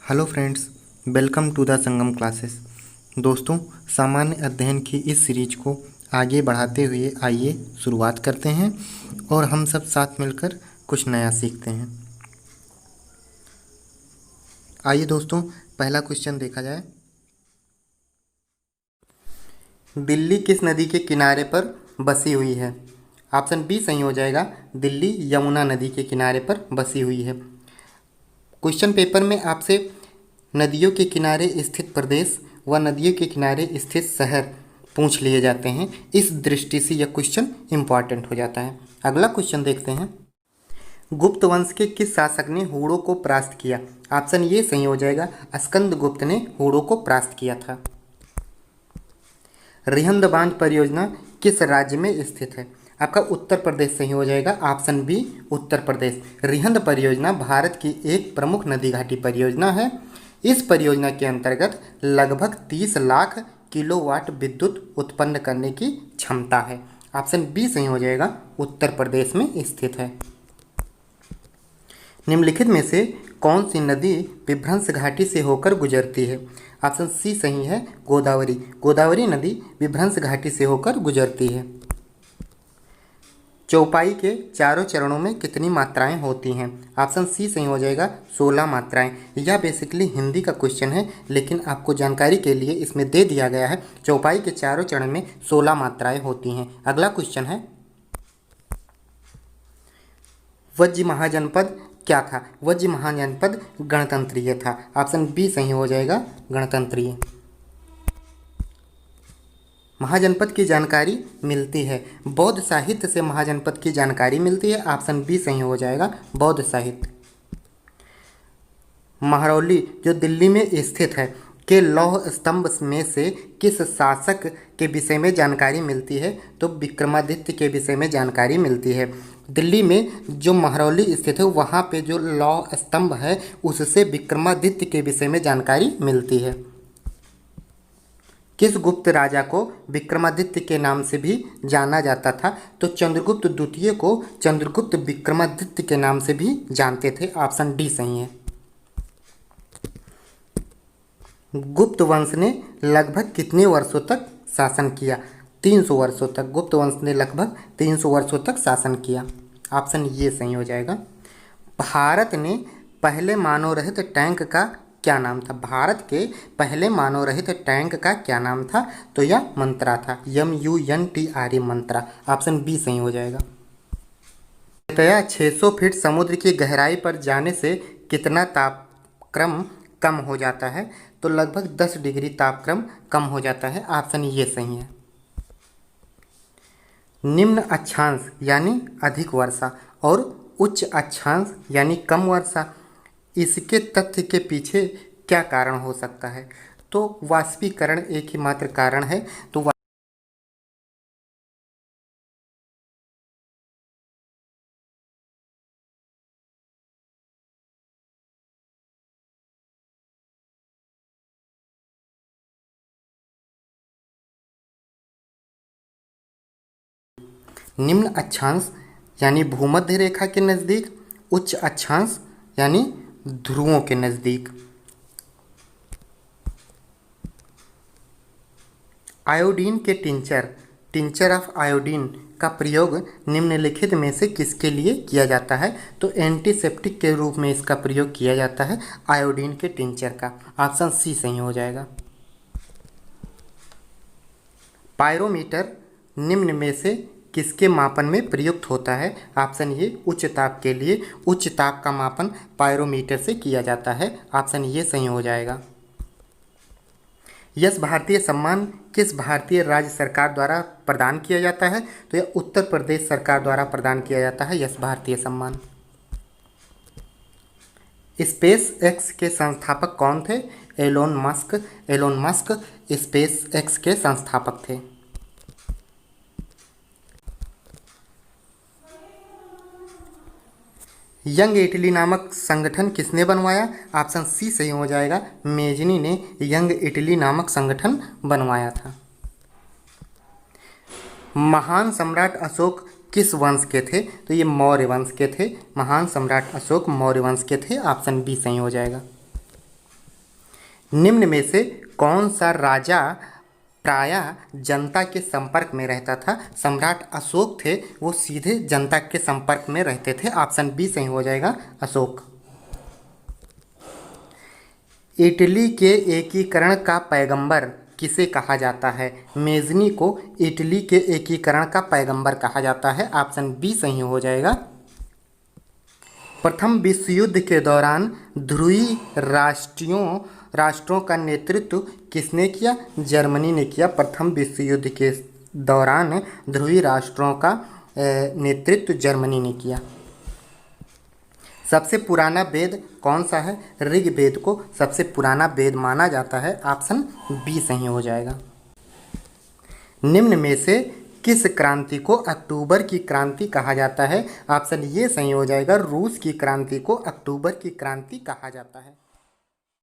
Hello friends, welcome to the Sangam classes. दोस्तों, सामान्य अध्ययन की इस सीरीज को आगे बढ़ाते हुए आइए शुरुआत करते हैं और हम सब साथ मिलकर कुछ नया सीखते हैं। आइए दोस्तों, पहला क्वेश्चन देखा जाए। दिल्ली किस नदी के किनारे पर बसी हुई है? ऑप्शन बी सही हो जाएगा। दिल्ली यमुना नदी के किनारे पर बसी हुई है। क्वेश्चन पेपर में आपसे नदियों के किनारे स्थित प्रदेश व नदियों के किनारे स्थित शहर पूछ लिए जाते हैं। इस दृष्टि से यह क्वेश्चन इम्पॉर्टेंट हो जाता है। अगला क्वेश्चन देखते हैं। गुप्त वंश के किस शासक ने हूणों को परास्त किया? ऑप्शन ये सही हो जाएगा। स्कंदगुप्त ने हूणों को परास्त किया था। रिहंद बांध परियोजना किस राज्य में स्थित है? आपका उत्तर प्रदेश सही हो जाएगा। Option B Uttar Pradesh. रिहंद परियोजना भारत की एक प्रमुख नदी घाटी परियोजना है। इस परियोजना के अंतर्गत लगभग 30 लाख किलोवाट विद्युत उत्पन्न करने की क्षमता है। ऑप्शन बी सही हो जाएगा। उत्तर प्रदेश में स्थित है। निम्नलिखित में से कौन सी नदी विभ्रंश घाटी से होकर गुजरती है? ऑप्शन सी सही है। गोदावरी। गोदावरी नदी विभ्रंश घाटी से होकर गुजरती है। चौपाई के चारों चरणों में कितनी मात्राएं होती हैं? ऑप्शन सी सही हो जाएगा। 16 मात्राएं। यह बेसिकली हिंदी का क्वेश्चन है, लेकिन आपको जानकारी के लिए इसमें दे दिया गया है। चौपाई के चारों चरण में 16 मात्राएं होती हैं। अगला क्वेश्चन है, वज्र महाजनपद क्या था? वज्र महाजनपद गणतंत्रीय था। ऑप्शन बी सही हो जाएगा। गणतंत्रीय। महाजनपद की जानकारी मिलती है। बौद्ध साहित्य से महाजनपद की जानकारी मिलती है। ऑप्शन बी सही हो जाएगा। बौद्ध साहित्य। महरौली जो दिल्ली में स्थित है के लौह स्तंभ में से किस शासक के विषय में जानकारी मिलती है? तो विक्रमादित्य के विषय में जानकारी मिलती है। दिल्ली में जो महरौली स्थित है वहाँ पे जो लौह स्तंभ है उससे विक्रमादित्य के विषय में जानकारी मिलती है। किस गुप्त राजा को विक्रमादित्य के नाम से भी जाना जाता था? तो चंद्रगुप्त द्वितीय को चंद्रगुप्त विक्रमादित्य के नाम से भी जानते थे। ऑप्शन डी सही है। गुप्त वंश ने लगभग कितने वर्षों तक शासन किया? 300 वर्षों तक। गुप्त वंश ने लगभग 300 वर्षों तक शासन किया। ऑप्शन ये सही हो जाएगा। भारत ने पहले मानव रहित टैंक का क्या नाम था? भारत के पहले मानव रहित टैंक का क्या नाम था? तो यह मंत्रा था। MUNTRA मंत्रा। ऑप्शन बी सही हो जाएगा। तया 600 फीट समुद्र की गहराई पर जाने से कितना तापक्रम कम हो जाता है? तो लगभग 10 डिग्री तापक्रम कम हो जाता है। ऑप्शन ये सही है। निम्न अक्षांश यानी अधिक वर्षा और उच्च अक्षांश यानी कम वर्षा, इसके तथ्य के पीछे क्या कारण हो सकता है? तो वाष्पीकरण एक ही मात्र कारण है। तो निम्न अक्षांश यानी भूमध्य रेखा के नज़दीक, उच्च अक्षांश यानी ध्रुवों के नज़दीक। आयोडीन के टिंचर ऑफ आयोडीन का प्रयोग निम्नलिखित में से किसके लिए किया जाता है? तो एंटीसेप्टिक के रूप में इसका प्रयोग किया जाता है आयोडीन के टिंचर का। ऑप्शन सी सही हो जाएगा। पायरोमीटर निम्न में से किसके मापन में प्रयुक्त होता है? ऑप्शन ये उच्च ताप के लिए। उच्च ताप का मापन पायरोमीटर से किया जाता है। ऑप्शन ये सही हो जाएगा। यश भारतीय सम्मान किस भारतीय राज्य सरकार द्वारा प्रदान किया जाता है? तो यह उत्तर प्रदेश सरकार द्वारा प्रदान किया जाता है यश भारतीय सम्मान। स्पेस एक्स के संस्थापक कौन थे? Elon Musk. Elon Musk SpaceX के संस्थापक थे। यंग इटली नामक संगठन किसने बनवाया? ऑप्शन सी सही हो जाएगा। मेजनी ने यंग इटली नामक संगठन बनवाया था। महान सम्राट अशोक किस वंश के थे? तो ये मौर्य वंश के थे। महान सम्राट अशोक मौर्य वंश के थे। ऑप्शन बी सही हो जाएगा। निम्न में से कौन सा राजा प्रायः जनता के संपर्क में रहता था? सम्राट अशोक थे, वो सीधे जनता के संपर्क में रहते थे। ऑप्शन बी सही हो जाएगा, अशोक। इटली के एकीकरण का पैगंबर किसे कहा जाता है? मेजनी को इटली के एकीकरण का पैगंबर कहा जाता है। ऑप्शन बी सही हो जाएगा। प्रथम विश्व युद्ध के दौरान ध्रुवीय राष्ट्रों का नेतृत्व किसने किया? जर्मनी ने किया। प्रथम विश्व युद्ध के दौरान ध्रुवीय राष्ट्रों का नेतृत्व जर्मनी ने किया। सबसे पुराना वेद कौन सा है? ऋग्वेद को सबसे पुराना वेद माना जाता है। ऑप्शन बी सही हो जाएगा। निम्न में से किस क्रांति को अक्टूबर की क्रांति कहा जाता है? ऑप्शन ये सही हो जाएगा, रूस की क्रांति को अक्टूबर की क्रांति कहा जाता है।